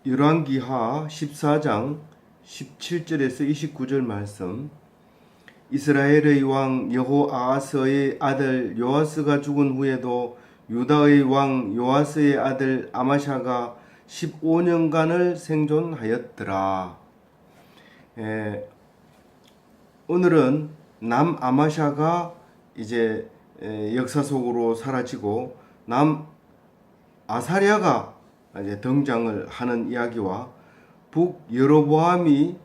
열왕기하 14장 17절에서 29절 말씀. 이스라엘의 왕 여호아하스의 아들 요아스가 죽은 후에도 유다의 왕 요아스의 아들 아마샤가 15년간을 생존하였더라. 오늘은 남 아마샤가 이제 역사 속으로 사라지고 남 아사랴가 이제 등장을 하는 이야기와 북 여로보암이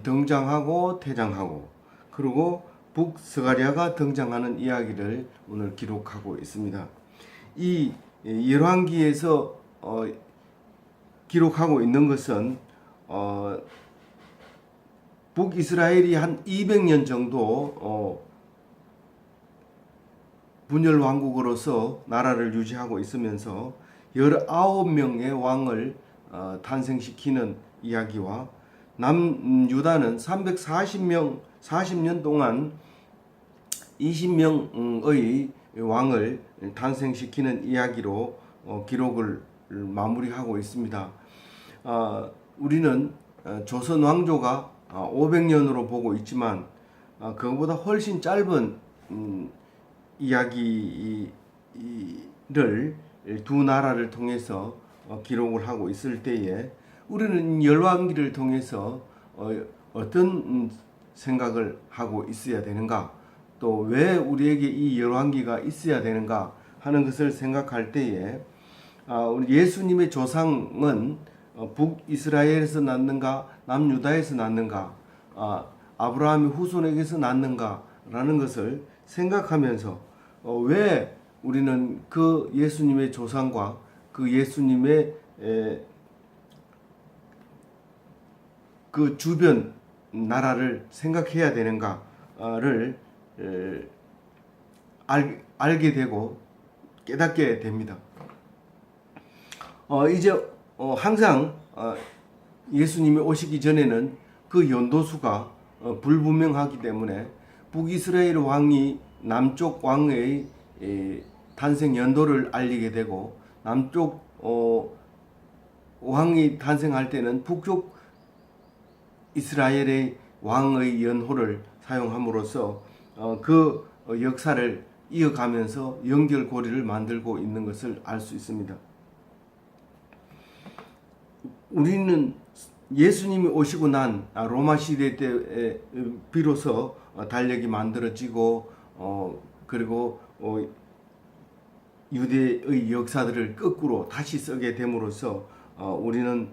등장하고 퇴장하고 그리고 북 스가랴가 등장하는 이야기를 오늘 기록하고 있습니다. 이 열왕기에서 기록하고 있는 것은 북이스라엘이 한 200년 정도 분열 왕국으로서 나라를 유지하고 있으면서 19명의 왕을 탄생시키는 이야기와 남유다는 40년 동안 20명의 왕을 탄생시키는 이야기로 기록을 마무리하고 있습니다. 우리는 조선 왕조가 500년으로 보고 있지만 그것보다 훨씬 짧은 이야기를 두 나라를 통해서 기록을 하고 있을 때에 우리는 열왕기를 통해서 어떤 생각을 하고 있어야 되는가, 또 왜 우리에게 이 열왕기가 있어야 되는가 하는 것을 생각할 때에 우리 예수님의 조상은 북이스라엘에서 났는가 남유다에서 났는가, 아브라함의 후손에게서 났는가라는 것을 생각하면서 왜 우리는 그 예수님의 조상과 그 예수님의 그 주변 나라를 생각해야 되는가를 알게 되고 깨닫게 됩니다. 이제 항상 예수님이 오시기 전에는 그 연도수가 불분명하기 때문에 북이스라엘 왕이 남쪽 왕의 탄생 연도를 알리게 되고, 남쪽 왕이 탄생할 때는 북쪽 이스라엘의 왕의 연호를 사용함으로써 그 역사를 이어가면서 연결고리를 만들고 있는 것을 알 수 있습니다. 우리는 예수님이 오시고 난 로마 시대 때 비로소 달력이 만들어지고 그리고 유대의 역사들을 거꾸로 다시 쓰게 됨으로써 우리는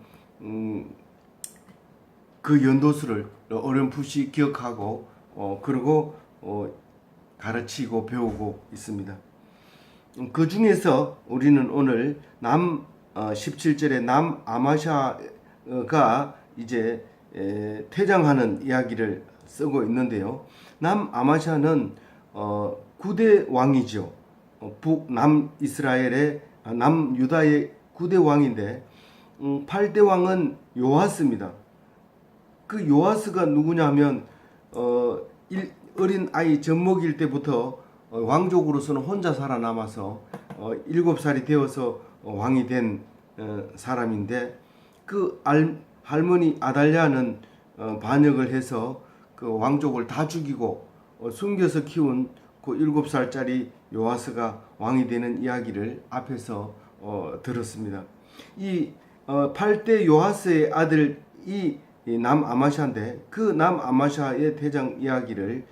그 연도수를 어렴풋이 기억하고 그리고 가르치고 배우고 있습니다. 그 중에서 우리는 오늘 17절에 남 아마샤가 이제 퇴장하는 이야기를 쓰고 있는데요. 남 아마샤는 9대 왕이죠. 북남이스라엘의 남유다의 9대 왕인데 8대 왕은 요아스입니다. 그 요아스가 누구냐면 어린 아이 젖먹일 때부터 왕족으로서는 혼자 살아남아서 7살이 되어서 왕이 된 사람인데, 그 할머니 아달랴는 반역을 해서 그 왕족을 다 죽이고 숨겨서 키운 그 7살짜리 요아스가 왕이 되는 이야기를 앞에서 들었습니다. 이 8대 요아스의 아들이 남아마샤인데, 그 남아마샤의 퇴장 이야기를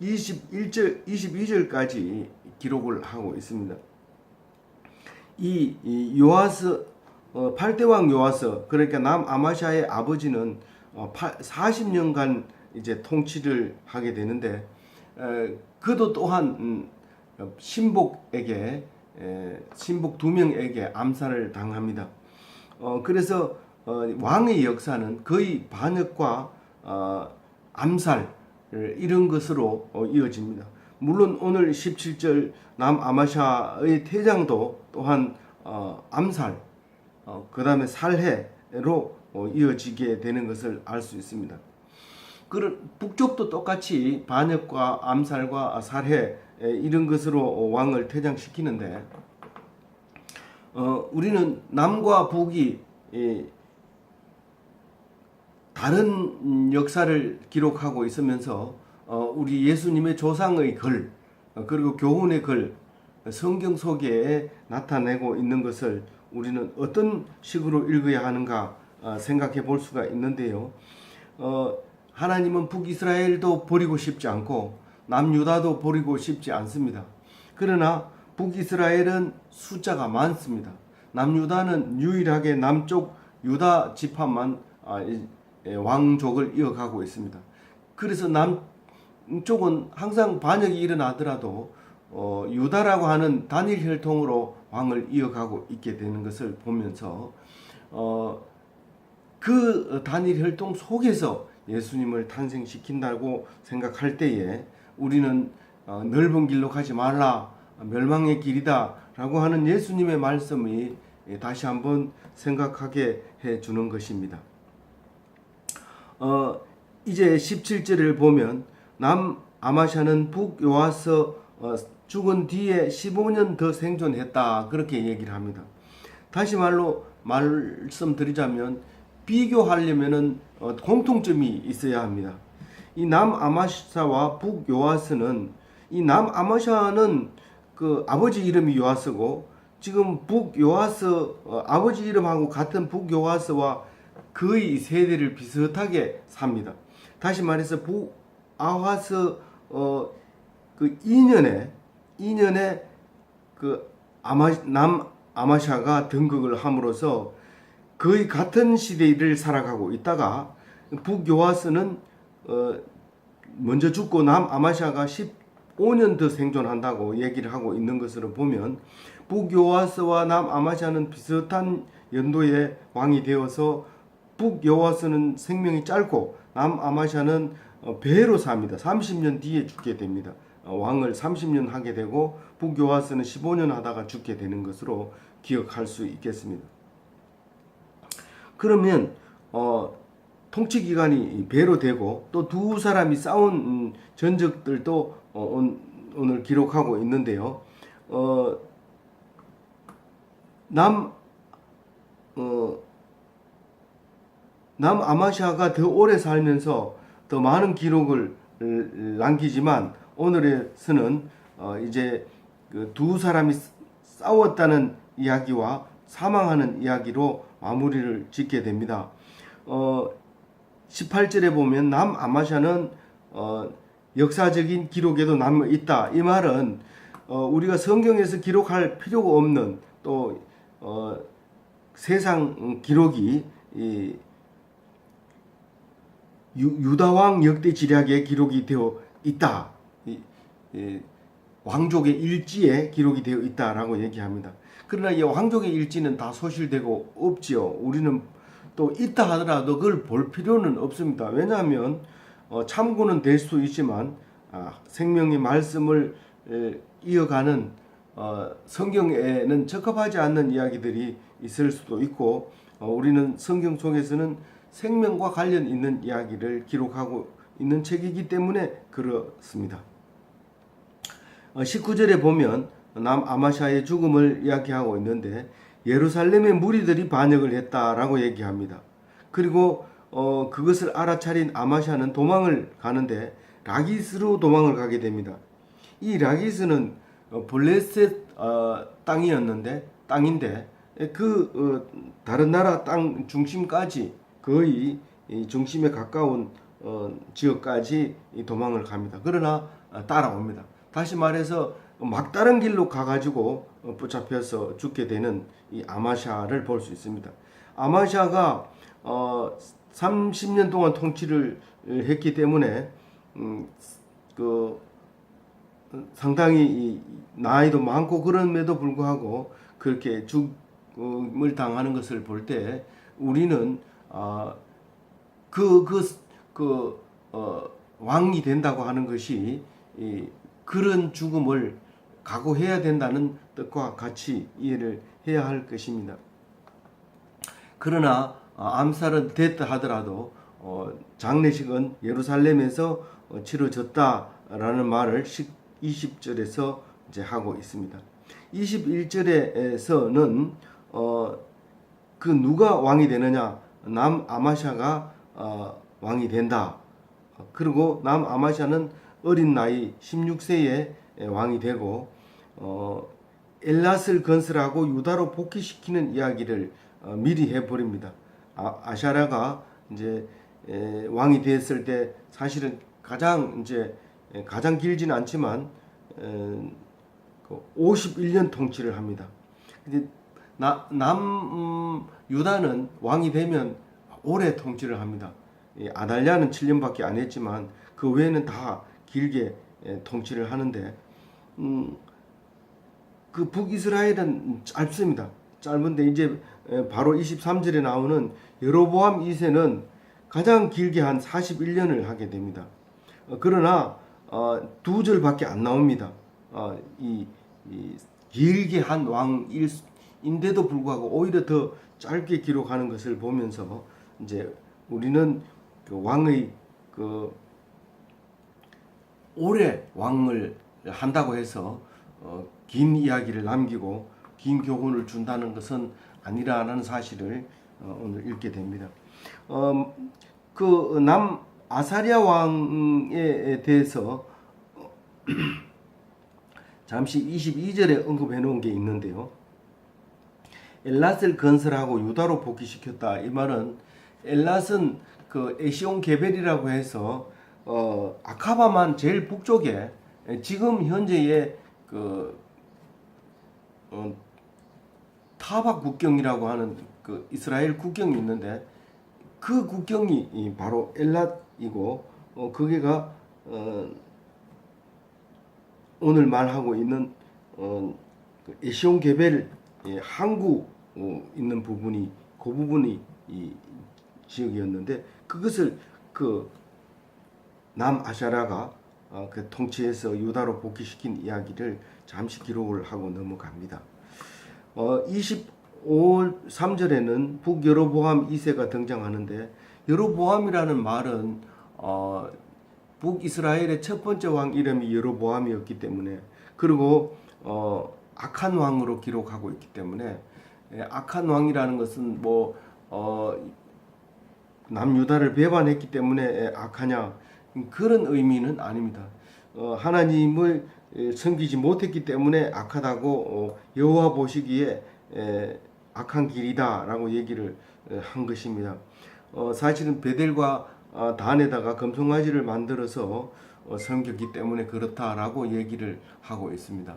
22절까지 기록을 하고 있습니다. 이 요아스 8대 왕 요아스, 그러니까 남아마샤의 아버지는 40년간 이제 통치를 하게 되는데, 그도 또한 신복에게 신복 2명에게 암살을 당합니다. 그래서 왕의 역사는 거의 반역과 암살 이런 것으로 이어집니다. 물론 오늘 17절 남아마샤의 퇴장도 또한 암살, 그 다음에 살해로 이어지게 되는 것을 알 수 있습니다. 북쪽도 똑같이 반역과 암살과 살해 이런 것으로 왕을 퇴장시키는데, 우리는 남과 북이 다른 역사를 기록하고 있으면서 우리 예수님의 조상의 글 그리고 교훈의 글 성경 속에 나타내고 있는 것을 우리는 어떤 식으로 읽어야 하는가 생각해 볼 수가 있는데요. 하나님은 북이스라엘도 버리고 싶지 않고 남유다도 버리고 싶지 않습니다. 그러나 북이스라엘은 숫자가 많습니다. 남유다는 유일하게 남쪽 유다 지파만 왕족을 이어가고 있습니다. 그래서 남쪽은 항상 반역이 일어나더라도 유다라고 하는 단일 혈통으로 왕을 이어가고 있게 되는 것을 보면서 그 단일 혈통 속에서 예수님을 탄생시킨다고 생각할 때에 우리는 넓은 길로 가지 말라, 멸망의 길이다 라고 하는 예수님의 말씀이 다시 한번 생각하게 해주는 것입니다. 이제 17절을 보면 남아마샤는 북요아스 죽은 뒤에 15년 더 생존했다 그렇게 얘기를 합니다. 다시 말씀드리자면 비교하려면은 공통점이 있어야 합니다. 이 남아마샤와 북요아스는 이 남아마샤는 그 아버지 이름이 요아스고 지금 북요아스 아버지 이름하고 같은 북요아스와 거의 세대를 비슷하게 삽니다. 다시 말해서 북아하스 그 2년에 그 남아마샤가 등극을 함으로써 거의 같은 시대를 살아가고 있다가 북요아스는 먼저 죽고 남아마샤가 15년 더 생존한다고 얘기를 하고 있는 것으로 보면 북요아스와 남아마샤는 비슷한 연도에 왕이 되어서 북요아스는 생명이 짧고 남아마샤는 배로 삽니다. 30년 뒤에 죽게 됩니다. 왕을 30년 하게 되고 북요아스는 15년 하다가 죽게 되는 것으로 기억할 수 있겠습니다. 그러면 통치 기간이 배로 되고 또 두 사람이 싸운 전적들도 오늘 기록하고 있는데요. 남아마샤가 더 오래 살면서 더 많은 기록을 남기지만 오늘에서는 이제 그 두 사람이 싸웠다는 이야기와 사망하는 이야기로 마무리를 짓게 됩니다. 18절에 보면 남아마샤는 역사적인 기록에도 남아 있다. 이 말은 우리가 성경에서 기록할 필요가 없는 또 세상 기록이 유다왕 역대 지략에 기록이 되어 있다. 왕족의 일지에 기록이 되어 있다라고 얘기합니다. 그러나 이 왕족의 일지는 다 소실되고 없지요. 우리는 또 있다 하더라도 그걸 볼 필요는 없습니다. 왜냐하면 참고는 될 수 있지만 생명의 말씀을 이어가는 성경에는 적합하지 않는 이야기들이 있을 수도 있고 우리는 성경 속에서는 생명과 관련 있는 이야기를 기록하고 있는 책이기 때문에 그렇습니다. 19절에 보면 남아마샤의 죽음을 이야기하고 있는데 예루살렘의 무리들이 반역을 했다라고 얘기합니다. 그리고 그것을 알아차린 아마샤는 도망을 가는데 라기스로 도망을 가게 됩니다. 이 라기스는 블레셋 땅인데 그 다른 나라 땅 중심까지 거의 중심에 가까운 지역까지 도망을 갑니다. 그러나 따라옵니다. 다시 말해서 막다른 길로 가가지고 붙잡혀서 죽게 되는 이 아마샤를 볼 수 있습니다. 아마샤가 30년 동안 통치를 했기 때문에 상당히 나이도 많고 그럼에도 불구하고 그렇게 죽음을 당하는 것을 볼 때 우리는 왕이 된다고 하는 것이 그런 죽음을 각오해야 된다는 뜻과 같이 이해를 해야 할 것입니다. 그러나 암살은 됐다 하더라도 장례식은 예루살렘에서 치러졌다라는 말을 20절에서 이제 하고 있습니다. 21절에서는 그 누가 왕이 되느냐 남아마샤가 왕이 된다. 그리고 남아마샤는 어린 나이 16세에 왕이 되고 엘랏을 건설하고 유다로 복귀시키는 이야기를 미리 해버립니다. 아샤라가 이제 왕이 됐을 때 사실은 가장 길지는 않지만 51년 통치를 합니다. 근데 유다는 왕이 되면 오래 통치를 합니다. 아달랴는 7년밖에 안 했지만 그 외에는 다 길게 통치를 하는데 그 북이스라엘은 짧습니다. 짧은데 이제 바로 23절에 나오는 여로보암 2세는 가장 길게 한 41년을 하게 됩니다. 그러나 두 절밖에 안 나옵니다. 이 길게 한 왕인데도 불구하고 오히려 더 짧게 기록하는 것을 보면서 이제 우리는 그 왕의 그 오래 왕을 한다고 해서 긴 이야기를 남기고 긴 교훈을 준다는 것은 아니라는 사실을 오늘 읽게 됩니다. 그 남 아사랴 왕에 대해서 잠시 22절에 언급해 놓은 게 있는데요. 엘랏을 건설하고 유다로 복귀시켰다. 이 말은 엘랏은 그 에시온 게벨이라고 해서 아카바만 제일 북쪽에 지금 현재의 그 타박 국경이라고 하는 그 이스라엘 국경이 있는데 그 국경이 바로 엘랏이고 거기가 오늘 말하고 있는 에시온 게벨 항구 있는 부분이 그 부분이 이 지역이었는데 그것을 그 남아샤라가 그 통치해서 유다로 복귀시킨 이야기를 잠시 기록을 하고 넘어갑니다. 23절에는 북여로보암 2세가 등장하는데 여로보암이라는 말은 북이스라엘의 첫 번째 왕 이름이 여로보암이었기 때문에 그리고 악한 왕으로 기록하고 있기 때문에 악한 왕이라는 것은 뭐 남유다를 배반했기 때문에 악하냐 그런 의미는 아닙니다. 하나님을 섬기지 못했기 때문에 악하다고 여호와 보시기에 악한 길이다라고 얘기를 한 것입니다. 사실은 베델과 단에다가 금송아지를 만들어서 섬겼기 때문에 그렇다라고 얘기를 하고 있습니다.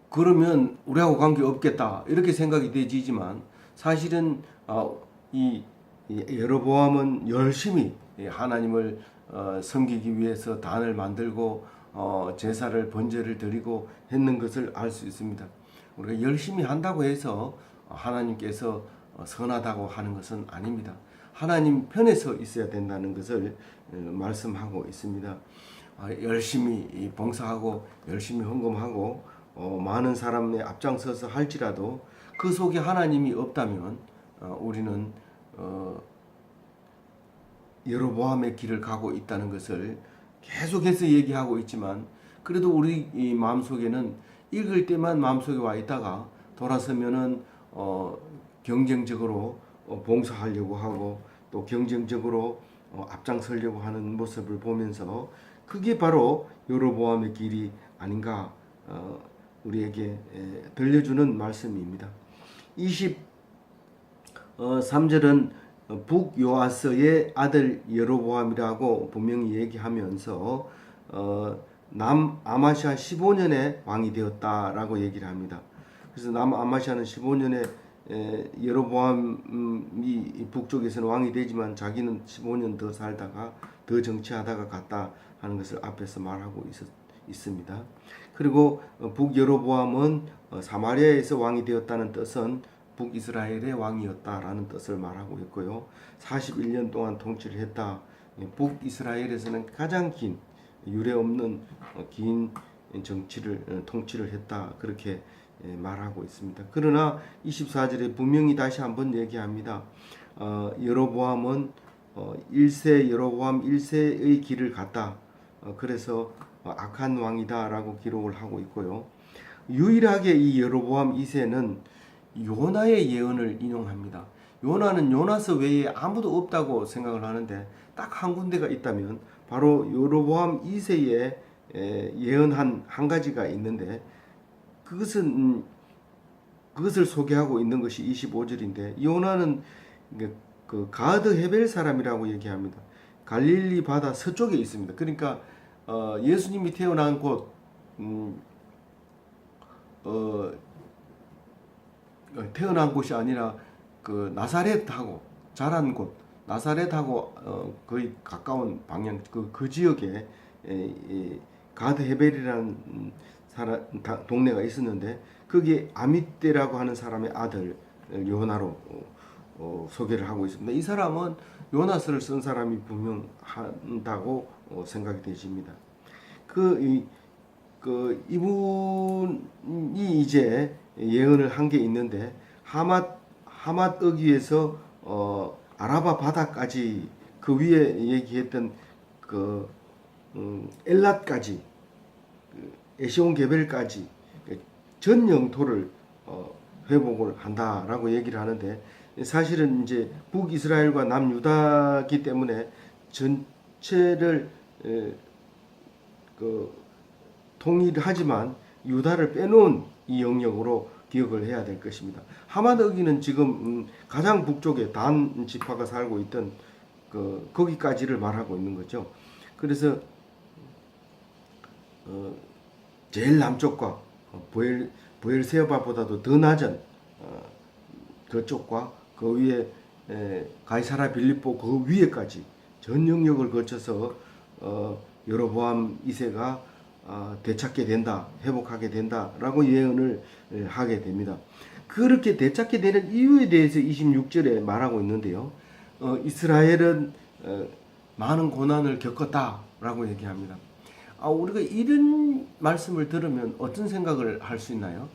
그러면 우리하고 관계 없겠다 이렇게 생각이 되지만 사실은 이 여로보암은 열심히 하나님을 섬기기 위해서 단을 만들고 제사를 번제를 드리고 했는 것을 알 수 있습니다. 우리가 열심히 한다고 해서 하나님께서 선하다고 하는 것은 아닙니다. 하나님 편에서 있어야 된다는 것을 말씀하고 있습니다. 열심히 봉사하고 열심히 헌금하고 많은 사람에 앞장서서 할지라도 그 속에 하나님이 없다면 우리는 여로보암의 길을 가고 있다는 것을 계속해서 얘기하고 있지만 그래도 우리 이 마음속에는 읽을 때만 마음속에 와 있다가 돌아서면은 경쟁적으로 봉사하려고 하고 또 경쟁적으로 앞장서려고 하는 모습을 보면서 그게 바로 여로보암의 길이 아닌가 우리에게 들려주는 말씀입니다. 23절은 북요아스의 아들 여로보암이라고 분명히 얘기하면서 남아마샤 15년에 왕이 되었다라고 얘기를 합니다. 그래서 남아마샤는 15년에 여로보암이 북쪽에서는 왕이 되지만 자기는 15년 더 살다가 더 정치하다가 갔다 하는 것을 앞에서 말하고 있습니다. 그리고 북여로보암은 사마리아에서 왕이 되었다는 뜻은 북이스라엘의 왕이었다라는 뜻을 말하고 있고요. 41년 동안 통치를 했다. 북이스라엘에서는 가장 긴 유례 없는 긴 통치를 했다. 그렇게 말하고 있습니다. 그러나 24절에 분명히 다시 한번 얘기합니다. 여로보암은 1세 여로보암 1세의 길을 갔다. 그래서 악한 왕이다라고 기록을 하고 있고요. 유일하게 이 여로보암 2세는 요나의 예언을 인용합니다. 요나는 요나서 외에 아무도 없다고 생각을 하는데 딱 한 군데가 있다면 바로 여로보암 2세의 예언한 한 가지가 있는데 그것을 소개하고 있는 것이 25절인데 요나는 그 가드 헤벨 사람이라고 얘기합니다. 갈릴리 바다 서쪽에 있습니다. 그러니까 예수님이 태어난 곳 태어난 곳이 아니라 그 나사렛하고 자란 곳 나사렛하고 거의 가까운 방향 그 지역에 가드 헤벨이라는 동네가 있었는데 거기에 아미떼라고 하는 사람의 아들 요나로 소개를 하고 있습니다. 이 사람은 요나서를 쓴 사람이 분명하다고 생각이 되십니다. 이분이 이제 예언을 한 게 있는데 하맛 어귀에서 아라바 바다까지 그 위에 얘기했던 엘랏까지 에시온 게벨까지 전 영토를 회복을 한다라고 얘기를 하는데 사실은 이제 북이스라엘과 남유다기 때문에 전체를 통일하지만 유다를 빼놓은 이 영역으로 기억을 해야 될 것입니다. 하마드기는 지금 가장 북쪽에 단 지파가 살고 있던 거기까지를 말하고 있는 거죠. 그래서 제일 남쪽과 보엘세바보다도 더 낮은 그쪽과 그 위에 가이사라 빌립보 그 위에까지 전 영역을 거쳐서 여로보암 2세가 되찾게 된다, 회복하게 된다라고 예언을 하게 됩니다. 그렇게 되찾게 되는 이유에 대해서 26절에 말하고 있는데요. 이스라엘은 많은 고난을 겪었다라고 얘기합니다. 우리가 이런 말씀을 들으면 어떤 생각을 할 수 있나요?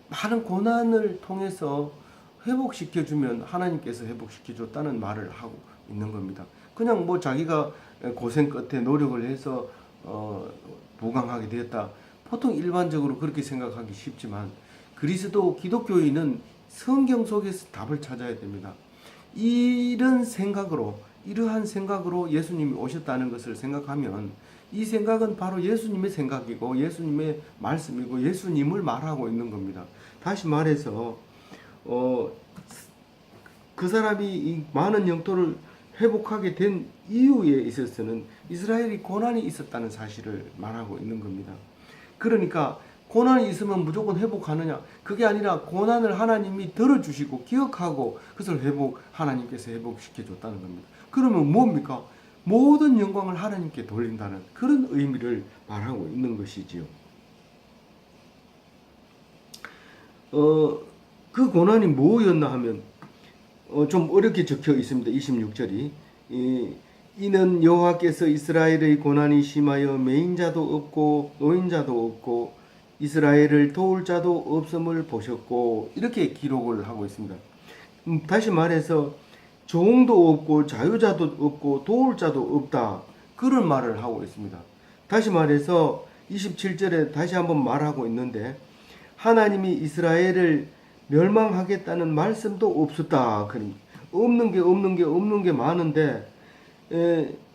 많은 고난을 통해서 회복시켜주면 하나님께서 회복시켜줬다는 말을 하고 있는 겁니다. 그냥 뭐 자기가 고생 끝에 노력을 해서 부강하게 되었다. 보통 일반적으로 그렇게 생각하기 쉽지만 기독교인은 성경 속에서 답을 찾아야 됩니다. 이러한 생각으로 예수님이 오셨다는 것을 생각하면 이 생각은 바로 예수님의 생각이고 예수님의 말씀이고 예수님을 말하고 있는 겁니다. 다시 말해서 그 사람이 이 많은 영토를 회복하게 된 이유에 있어서는 이스라엘이 고난이 있었다는 사실을 말하고 있는 겁니다. 그러니까 고난이 있으면 무조건 회복하느냐? 그게 아니라 고난을 하나님이 들어주시고 기억하고 그것을 하나님께서 회복시켜 줬다는 겁니다. 그러면 뭡니까? 모든 영광을 하나님께 돌린다는 그런 의미를 말하고 있는 것이지요. 그 고난이 뭐였나 하면 좀 어렵게 적혀 있습니다. 26절이 이는 여호와께서 이스라엘의 고난이 심하여 매인자도 없고 노인자도 없고 이스라엘을 도울 자도 없음을 보셨고 이렇게 기록을 하고 있습니다. 다시 말해서 종도 없고 자유자도 없고 도울 자도 없다 그런 말을 하고 있습니다. 다시 말해서 27절에 다시 한번 말하고 있는데 하나님이 이스라엘을 멸망하겠다는 말씀도 없었다. 없는 게 많은데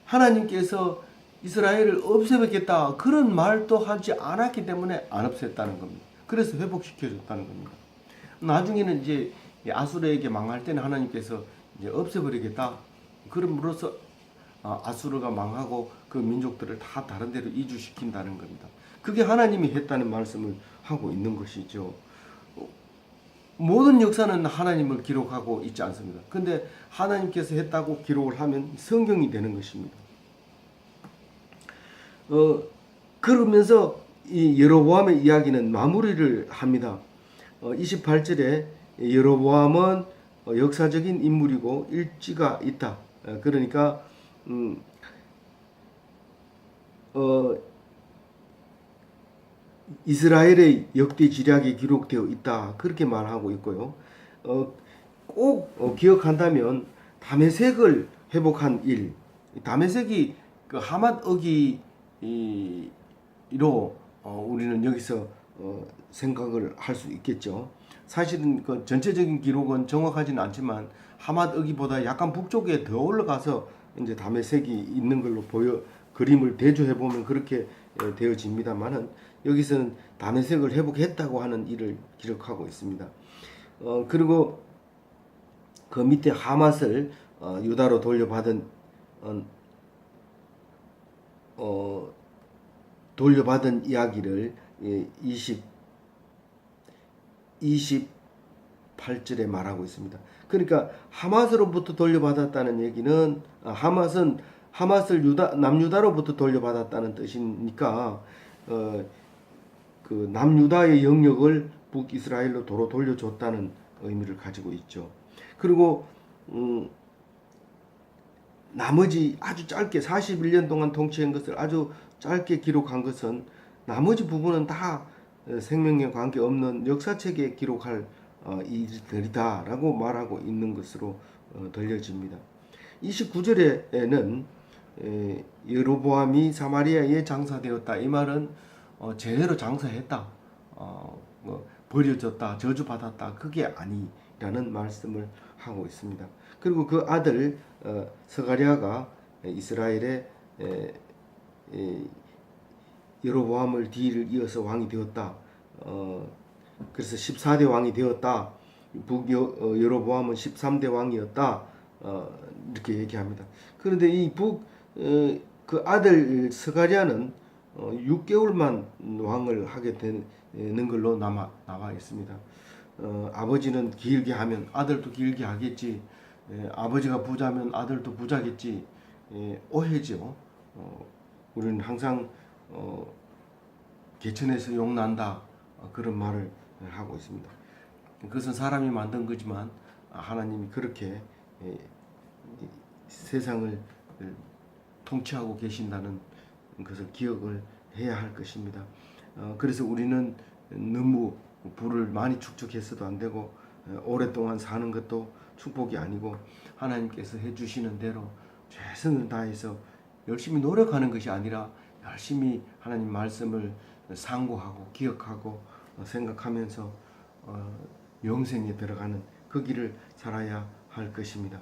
하나님께서 이스라엘을 없애겠다 그런 말도 하지 않았기 때문에 안 없앴다는 겁니다. 그래서 회복시켜줬다는 겁니다. 나중에는 이제 아수르에게 망할 때는 하나님께서 이제 없애버리겠다. 그럼으로써 아수르가 망하고 그 민족들을 다 다른 데로 이주시킨다는 겁니다. 그게 하나님이 했다는 말씀을 하고 있는 것이죠. 모든 역사는 하나님을 기록하고 있지 않습니다. 근데 하나님께서 했다고 기록을 하면 성경이 되는 것입니다. 그러면서 이 여로보암의 이야기는 마무리를 합니다. 28절에 여로보암은 역사적인 인물이고 일지가 있다. 그러니까 이스라엘의 역대 지략이 기록되어 있다. 그렇게 말하고 있고요. 꼭 기억한다면 다메섹을 회복한 일. 다메섹이 그 하맛 어기로 우리는 여기서 생각을 할 수 있겠죠. 사실은 그 전체적인 기록은 정확하지는 않지만 하맛-어기보다 약간 북쪽에 더 올라가서 이제 다메섹이 있는 걸로 그림을 대조해 보면 그렇게 되어집니다만은 여기서는 다메섹을 회복했다고 하는 일을 기록하고 있습니다. 그리고 그 밑에 하맛을 유다로 돌려받은 돌려받은 이야기를 28절에 말하고 있습니다. 그러니까 하맛으로부터 돌려받았다는 얘기는 하맛을 남유다로부터 돌려받았다는 뜻이니까 그 남유다의 영역을 북이스라엘로 도로 돌려줬다는 의미를 가지고 있죠. 그리고 나머지 아주 짧게 41년 동안 통치한 것을 아주 짧게 기록한 것은 나머지 부분은 다 생명에 관계없는 역사책에 기록할 일들이다라고 말하고 있는 것으로 들려집니다. 29절에는 여로보암이 사마리아에 장사되었다. 이 말은 제대로 장사했다. 버려졌다. 저주받았다. 그게 아니라는 말씀을 하고 있습니다. 그리고 그 아들 스가랴가 이스라엘의 여로보암을 뒤를 이어서 왕이 되었다. 그래서 14대 왕이 되었다. 여로보암은 13대 왕이었다. 이렇게 얘기합니다. 그런데 그 아들 스가랴는 6개월만 왕을 하게 되는 걸로 나와 있습니다. 아버지는 길게 하면 아들도 길게 하겠지. 아버지가 부자면 아들도 부자겠지. 오해죠. 우리는 항상 개천에서 용 난다 그런 말을 하고 있습니다. 그것은 사람이 만든 거지만 하나님이 그렇게 세상을 통치하고 계신다는 것을 기억을 해야 할 것입니다. 그래서 우리는 너무 부를 많이 축적했어도 안 되고 오랫동안 사는 것도 축복이 아니고 하나님께서 해주시는 대로 최선을 다해서 열심히 노력하는 것이 아니라 열심히 하나님 말씀을 상고하고 기억하고 생각하면서 영생에 들어가는 그 길을 살아야 할 것입니다.